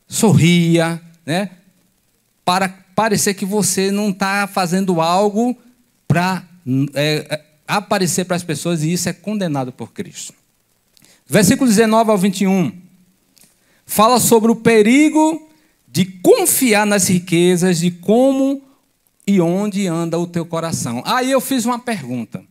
sorria, né? Para parecer que você não está fazendo algo para aparecer para as pessoas, e isso é condenado por Cristo. Versículo 19 ao 21. Fala sobre o perigo de confiar nas riquezas, de como e onde anda o teu coração. Aí eu fiz uma pergunta,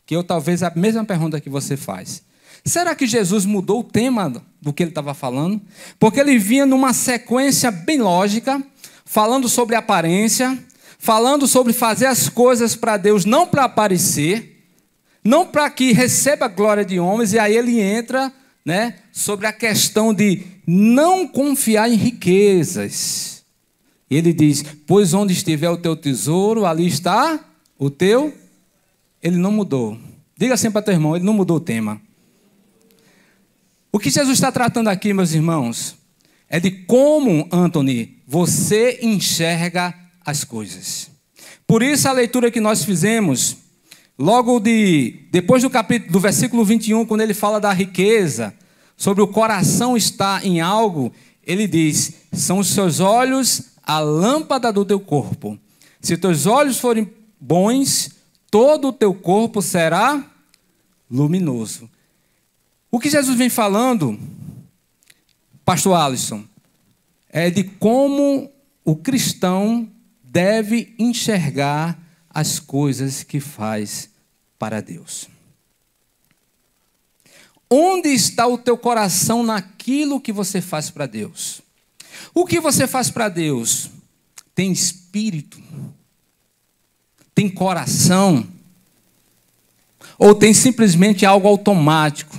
que talvez a mesma pergunta que você faz. Será que Jesus mudou o tema do que ele estava falando? Porque ele vinha numa sequência bem lógica, falando sobre aparência, falando sobre fazer as coisas para Deus, não para aparecer, não para que receba a glória de homens, e aí ele entra, né, sobre a questão de não confiar em riquezas. Ele diz, pois onde estiver o teu tesouro, ali está o teu. Ele não mudou. Diga assim para teu irmão, ele não mudou o tema. O que Jesus está tratando aqui, meus irmãos, é de como, Anthony, você enxerga as coisas. Por isso a leitura que nós fizemos, logo depois do versículo 21, quando ele fala da riqueza, sobre o coração estar em algo, ele diz, são os seus olhos a lâmpada do teu corpo. Se teus olhos forem bons, todo o teu corpo será luminoso. O que Jesus vem falando, pastor Alisson, é de como o cristão deve enxergar as coisas que faz para Deus. Onde está o teu coração naquilo que você faz para Deus? O que você faz para Deus? Tem espírito? Tem coração? Ou tem simplesmente algo automático?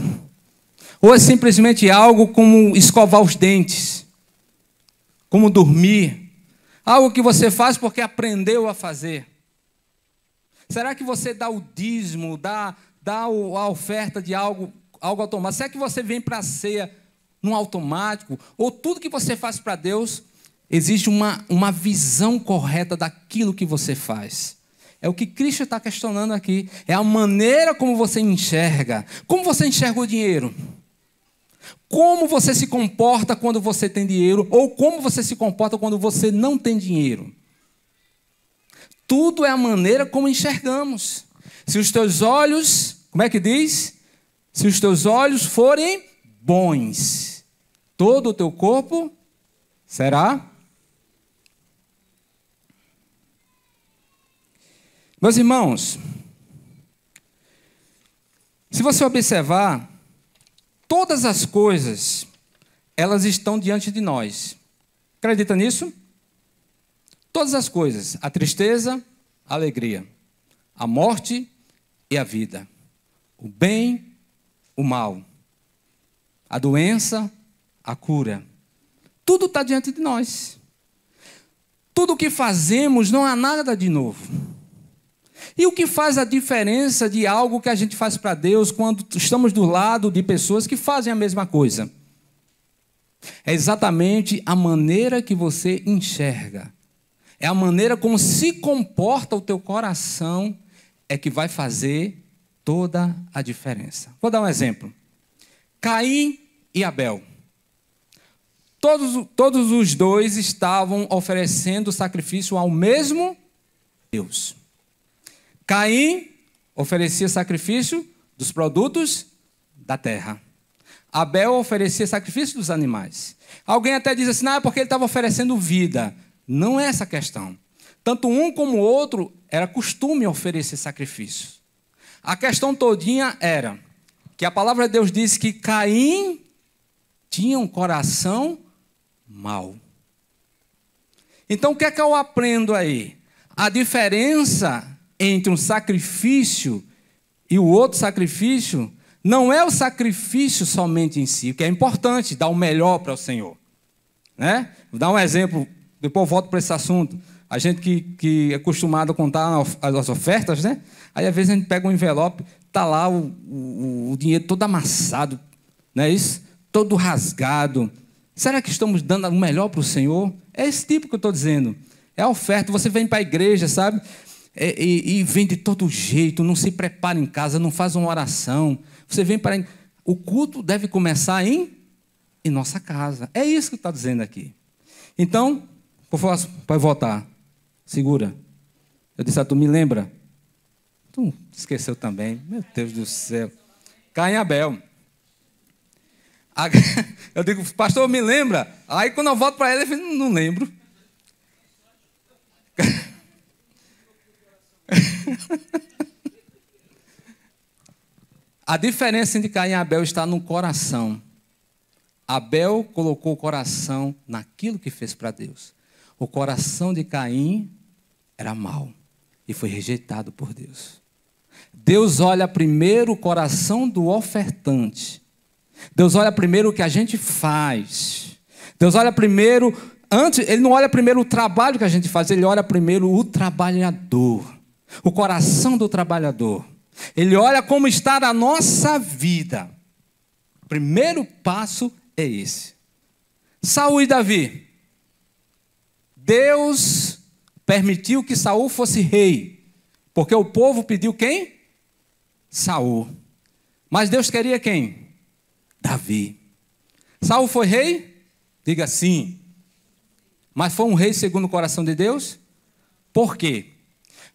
Ou é simplesmente algo como escovar os dentes? Como dormir? Algo que você faz porque aprendeu a fazer? Será que você dá o dízimo, dá a oferta de algo automático? Será que você vem para a ceia num automático? Ou tudo que você faz para Deus, existe uma visão correta daquilo que você faz? É o que Cristo está questionando aqui. É a maneira como você enxerga. Como você enxerga o dinheiro? Como você se comporta quando você tem dinheiro? Ou como você se comporta quando você não tem dinheiro? Tudo é a maneira como enxergamos. Se os teus olhos, como é que diz? Se os teus olhos forem bons, todo o teu corpo será. Meus irmãos, se você observar, todas as coisas, elas estão diante de nós. Acredita nisso? Todas as coisas, a tristeza, a alegria, a morte e a vida, o bem, o mal, a doença, a cura, tudo está diante de nós. Tudo o que fazemos não há nada de novo. E o que faz a diferença de algo que a gente faz para Deus quando estamos do lado de pessoas que fazem a mesma coisa? É exatamente a maneira que você enxerga. É a maneira como se comporta o teu coração é que vai fazer toda a diferença. Vou dar um exemplo. Caim e Abel. Todos os dois estavam oferecendo sacrifício ao mesmo Deus. Caim oferecia sacrifício dos produtos da terra. Abel oferecia sacrifício dos animais. Alguém até diz assim, não, é porque ele estava oferecendo vida. Não é essa a questão. Tanto um como o outro era costume oferecer sacrifício. A questão todinha era que a palavra de Deus diz que Caim tinha um coração mau. Então o que é que eu aprendo aí? A diferença entre um sacrifício e o outro sacrifício não é o sacrifício somente em si, que é importante, dar o melhor para o Senhor. Né? Vou dar um exemplo, depois eu volto para esse assunto. A gente que é acostumado a contar as ofertas, né? Aí às vezes a gente pega um envelope, está lá o dinheiro todo amassado, não é isso? Todo rasgado. Será que estamos dando o melhor para o Senhor? É esse tipo que eu estou dizendo. É a oferta. Você vem para a igreja, sabe? E vem de todo jeito, não se prepara em casa, não faz uma oração. Você vem para... O culto deve começar em nossa casa. É isso que está dizendo aqui. Então, por favor, pode voltar. Segura. Eu disse, tu me lembra? Tu esqueceu também. Meu Deus do céu. Caim e Abel. Eu digo, pastor, me lembra? Aí quando eu volto para ele, ele não lembro. A diferença entre Caim e Abel está no coração. Abel colocou o coração naquilo que fez para Deus. O coração de Caim era mau e foi rejeitado por Deus. Deus olha primeiro o coração do ofertante. Deus olha primeiro o que a gente faz. Deus olha primeiro, ele não olha primeiro o trabalho que a gente faz, ele olha primeiro o trabalhador, o coração do trabalhador. Ele olha como está a nossa vida. O primeiro passo é esse. Saul e Davi. Deus permitiu que Saul fosse rei, porque o povo pediu quem? Saul. Mas Deus queria quem? Davi. Saul foi rei? Diga sim. Mas foi um rei segundo o coração de Deus? Por quê?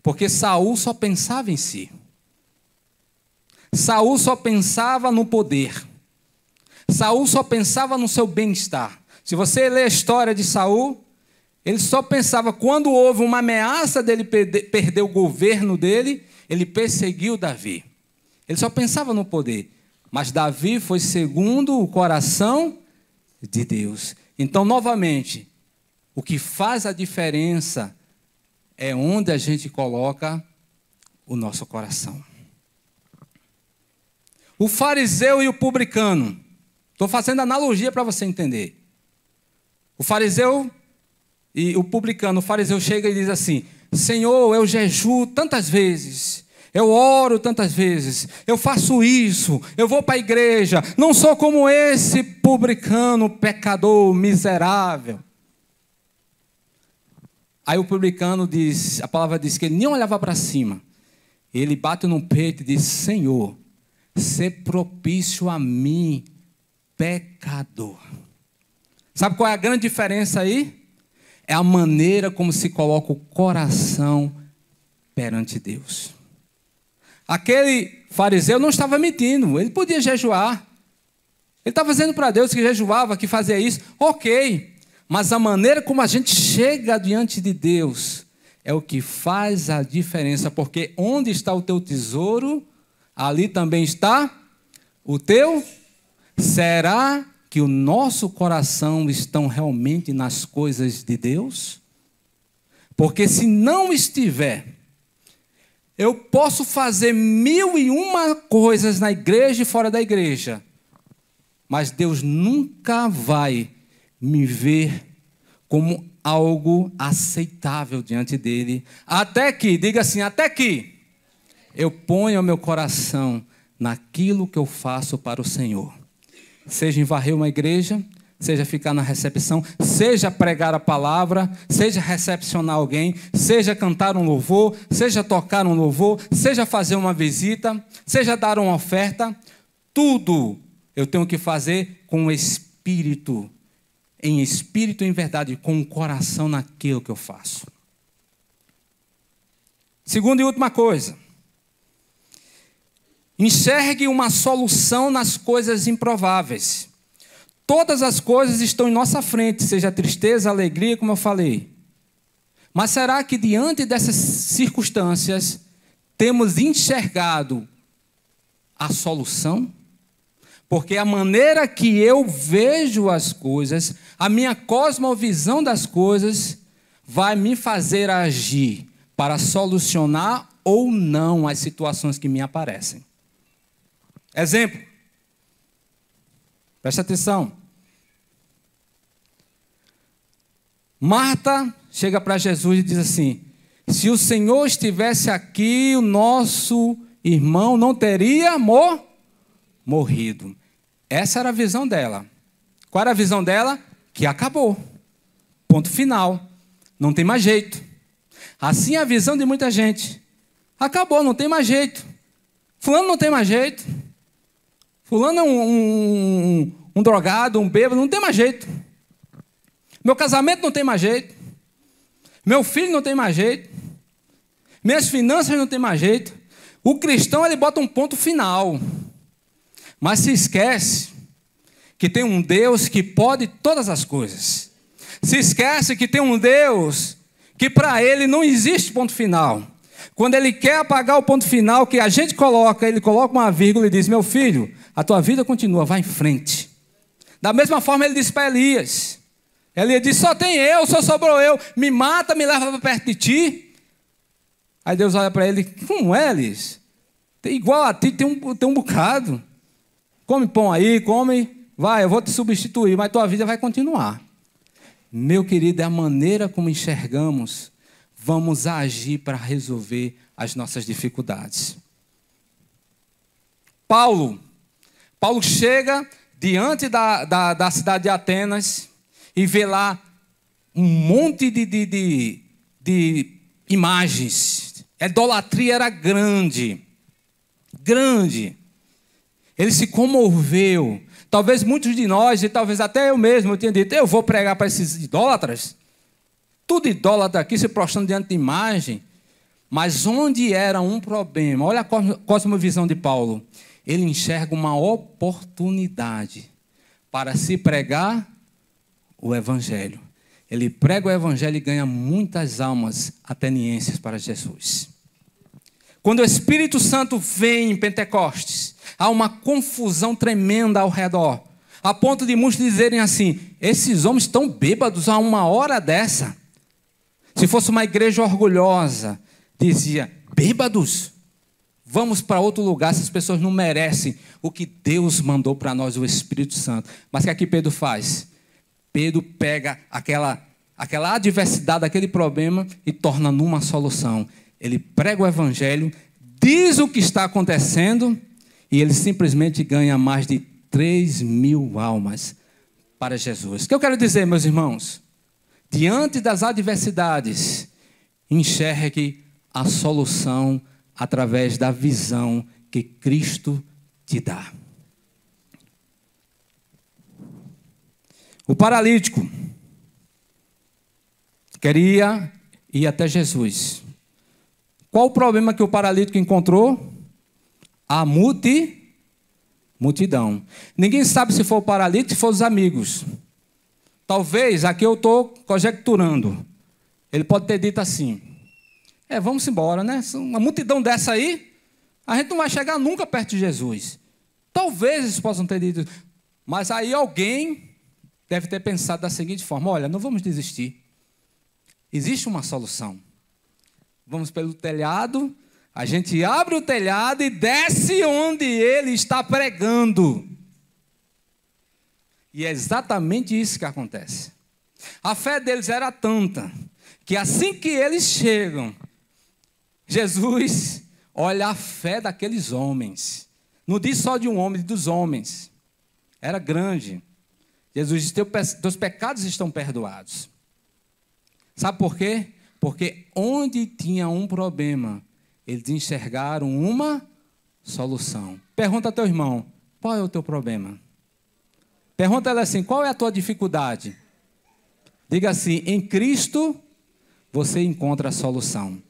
Porque Saul só pensava em si. Saul só pensava no poder. Saul só pensava no seu bem-estar. Se você ler a história de Saul, ele só pensava, quando houve uma ameaça dele perder o governo dele, ele perseguiu Davi. Ele só pensava no poder. Mas Davi foi segundo o coração de Deus. Então, novamente, o que faz a diferença é onde a gente coloca o nosso coração. O fariseu e o publicano. Estou fazendo analogia para você entender. O fariseu e o publicano. O fariseu chega e diz assim: Senhor, eu jejuo tantas vezes, eu oro tantas vezes, eu faço isso, eu vou para a igreja, não sou como esse publicano, pecador, miserável. Aí o publicano diz, a palavra diz que ele nem olhava para cima. Ele bate no peito e diz: Senhor, sê propício a mim, pecador. Sabe qual é a grande diferença aí? É a maneira como se coloca o coração perante Deus. Aquele fariseu não estava mentindo, ele podia jejuar. Ele estava dizendo para Deus que jejuava, que fazia isso, ok. Mas a maneira como a gente chega diante de Deus é o que faz a diferença, porque onde está o teu tesouro, ali também está o teu. Será que o nosso coração estão realmente nas coisas de Deus? Porque se não estiver, eu posso fazer 1001 coisas na igreja e fora da igreja, mas Deus nunca vai me ver como algo aceitável diante dele, até que, diga assim, até que eu ponha o meu coração naquilo que eu faço para o Senhor. Seja em varrer uma igreja, seja ficar na recepção, seja pregar a palavra, seja recepcionar alguém, seja cantar um louvor, seja tocar um louvor, seja fazer uma visita, seja dar uma oferta, tudo eu tenho que fazer com o espírito e em verdade, com o coração naquilo que eu faço. Segunda e última coisa. Enxergue uma solução nas coisas improváveis. Todas as coisas estão em nossa frente, seja tristeza, alegria, como eu falei. Mas será que diante dessas circunstâncias temos enxergado a solução? Porque a maneira que eu vejo as coisas, a minha cosmovisão das coisas, vai me fazer agir para solucionar ou não as situações que me aparecem. Exemplo. Presta atenção. Marta chega para Jesus e diz assim: se o Senhor estivesse aqui, o nosso irmão não teria morrido. Essa era a visão dela. Qual era a visão dela? Que acabou. Ponto final. Não tem mais jeito. Assim é a visão de muita gente. Acabou, não tem mais jeito. Fulano não tem mais jeito. Fulano é um drogado, um bêbado, não tem mais jeito. Meu casamento não tem mais jeito. Meu filho não tem mais jeito. Minhas finanças não tem mais jeito. O cristão, ele bota um ponto final. Mas se esquece que tem um Deus que pode todas as coisas. Se esquece que tem um Deus que para ele não existe ponto final. Quando ele quer apagar o ponto final que a gente coloca, ele coloca uma vírgula e diz: meu filho, a tua vida continua, vai em frente. Da mesma forma ele disse para Elias. Elias disse: só tem eu, só sobrou eu. Me mata, me leva para perto de ti. Aí Deus olha para ele: como é, Elias? Igual a ti tem um bocado. Come pão aí, come. Vai, eu vou te substituir, mas tua vida vai continuar. Meu querido, é a maneira como enxergamos, vamos agir para resolver as nossas dificuldades. Paulo chega diante da cidade de Atenas e vê lá um monte de imagens. A idolatria era grande. Ele se comoveu. Talvez muitos de nós, e talvez até eu mesmo, eu tinha dito: eu vou pregar para esses idólatras. Tudo idólatra aqui, se prostrando diante de imagem. Mas onde era um problema? Olha a cosmovisão de Paulo. Ele enxerga uma oportunidade para se pregar o Evangelho. Ele prega o Evangelho e ganha muitas almas atenienses para Jesus. Quando o Espírito Santo vem em Pentecostes, há uma confusão tremenda ao redor, a ponto de muitos dizerem assim: esses homens estão bêbados a uma hora dessa. Se fosse uma igreja orgulhosa, dizia: bêbados? Vamos para outro lugar, essas pessoas não merecem o que Deus mandou para nós, o Espírito Santo. Mas o que aqui Pedro faz? Pedro pega aquela adversidade, aquele problema e torna numa solução. Ele prega o Evangelho, diz o que está acontecendo e ele simplesmente ganha mais de 3.000 almas para Jesus. O que eu quero dizer, meus irmãos? Diante das adversidades, enxergue a solução através da visão que Cristo te dá. O paralítico queria ir até Jesus. Qual o problema que o paralítico encontrou? A multidão. Ninguém sabe se foi o paralítico, se foi os amigos. Talvez, aqui eu estou conjecturando. Ele pode ter dito assim: vamos embora, né? Uma multidão dessa aí, a gente não vai chegar nunca perto de Jesus. Talvez eles possam ter dito. Mas aí alguém deve ter pensado da seguinte forma: olha, não vamos desistir. Existe uma solução. Vamos pelo telhado, a gente abre o telhado e desce onde ele está pregando. E é exatamente isso que acontece. A fé deles era tanta que assim que eles chegam, Jesus olha a fé daqueles homens. Não diz só de um homem, dos homens. Era grande. Jesus diz: teus pecados estão perdoados. Sabe por quê? Porque onde tinha um problema, eles enxergaram uma solução. Pergunta ao teu irmão: qual é o teu problema? Pergunta ela assim: qual é a tua dificuldade? Diga assim: em Cristo você encontra a solução.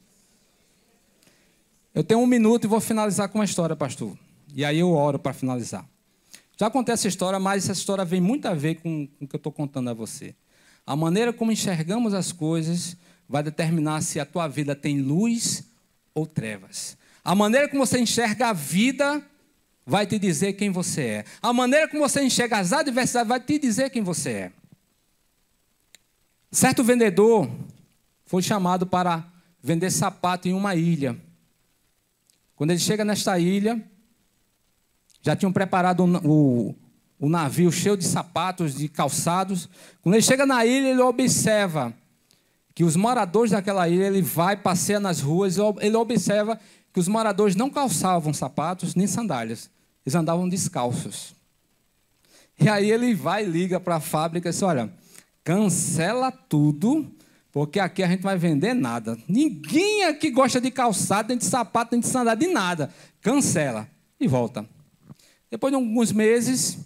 Eu tenho 1 minuto e vou finalizar com uma história, pastor. E aí eu oro para finalizar. Já contei essa história, mas essa história vem muito a ver com o que eu estou contando a você. A maneira como enxergamos as coisas vai determinar se a tua vida tem luz ou trevas. A maneira como você enxerga a vida vai te dizer quem você é. A maneira como você enxerga as adversidades vai te dizer quem você é. Certo vendedor foi chamado para vender sapato em uma ilha. Quando ele chega nesta ilha, já tinham preparado o navio cheio de sapatos, de calçados. Quando ele chega na ilha, ele observa que os moradores daquela ilha, ele vai, passeia nas ruas, ele observa que os moradores não calçavam sapatos nem sandálias. Eles andavam descalços. E aí ele vai e liga para a fábrica e diz: olha, cancela tudo, porque aqui a gente não vai vender nada. Ninguém aqui gosta de calçado, nem de sapato, nem de sandália, de nada. Cancela. E volta. Depois de alguns meses,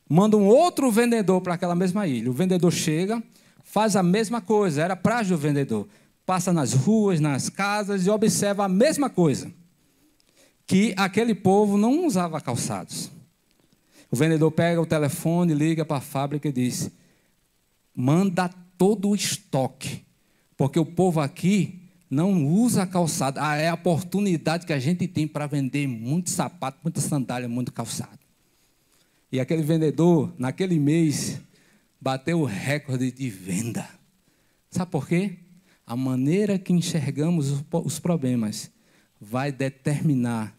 manda um outro vendedor para aquela mesma ilha. O vendedor chega, faz a mesma coisa. Era praxe do vendedor. Passa nas ruas, nas casas e observa a mesma coisa. Que aquele povo não usava calçados. O vendedor pega o telefone, liga para a fábrica e diz: manda todo o estoque, porque o povo aqui não usa calçado. É a oportunidade que a gente tem para vender muito sapato, muita sandália, muito calçado. E aquele vendedor, naquele mês, bateu o recorde de venda. Sabe por quê? A maneira que enxergamos os problemas vai determinar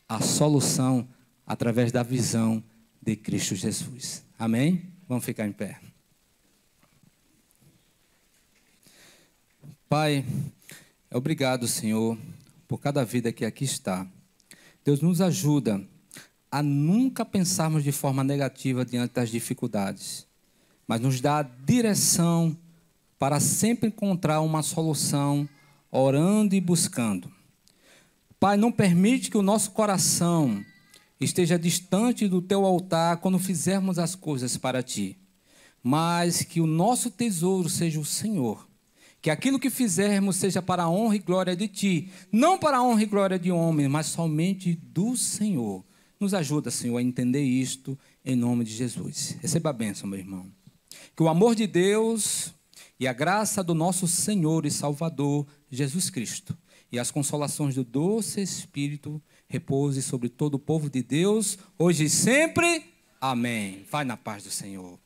a solução através da visão de Cristo Jesus. Amém? Vamos ficar em pé. Pai, obrigado, Senhor, por cada vida que aqui está. Deus, nos ajuda a nunca pensarmos de forma negativa diante das dificuldades, mas nos dá a direção para sempre encontrar uma solução, orando e buscando. Pai, não permite que o nosso coração esteja distante do Teu altar quando fizermos as coisas para Ti, mas que o nosso tesouro seja o Senhor. Que aquilo que fizermos seja para a honra e glória de Ti, não para a honra e glória de homem, mas somente do Senhor. Nos ajuda, Senhor, a entender isto em nome de Jesus. Receba a bênção, meu irmão. Que o amor de Deus e a graça do nosso Senhor e Salvador, Jesus Cristo, e as consolações do doce Espírito repouse sobre todo o povo de Deus, hoje e sempre. Amém. Vai na paz do Senhor.